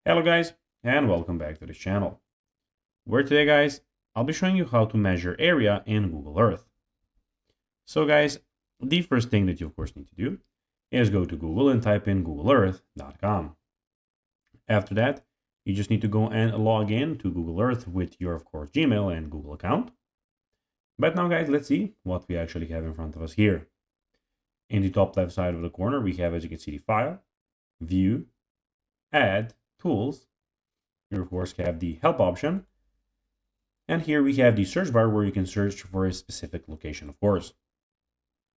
Hello guys, and welcome back to the channel. Where today guys, I'll be showing you how to measure area in Google Earth. So guys, the first thing that you of course need to do is go to Google and type in googleearth.com. After that, you just need to go and log in to Google Earth with your of course Gmail and Google account. But now guys, let's see what we actually have in front of us here. In the top left side of the corner, we have, as you can see, the file, view, add, tools. You of course have the help option. And here we have the search bar where you can search for a specific location, of course.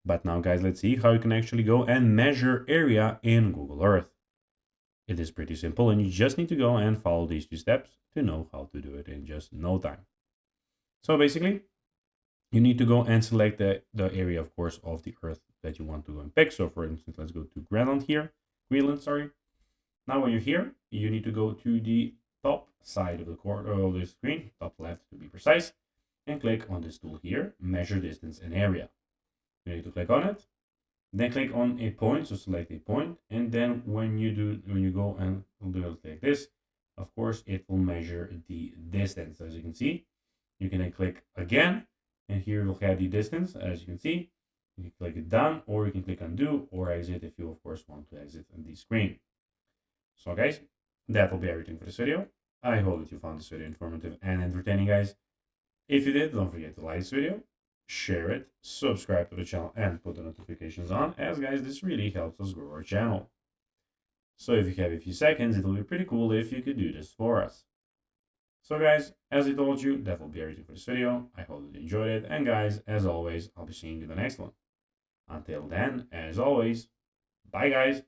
But now guys, let's see how you can actually go and measure area in Google Earth. It is pretty simple and you just need to go and follow these 2 steps to know how to do it in just no time. So basically, you need to go and select the area, of course, of the Earth that you want to go and pick. So for instance, let's go to Greenland, sorry. Now when you're here, you need to go to the top side of the corner of the screen, top left to be precise, and click on this tool here, measure distance and area. You need to click on it, then click on a point, so select a point, and then when you go and do it like this, of course it will measure the distance. As you can see, you can then click again, and here you'll have the distance. As you can see, you can click it done, or you can click undo or exit if you of course want to exit on the screen. So guys, that will be everything for this video. I hope that you found this video informative and entertaining, guys. If you did, don't forget to like this video, share it, subscribe to the channel, and put the notifications on, as guys, this really helps us grow our channel. So if you have a few seconds, it'll be pretty cool if you could do this for us. So guys, as I told you, that will be everything for this video. I hope that you enjoyed it, and guys, as always, I'll be seeing you in the next one. Until then, as always, bye guys.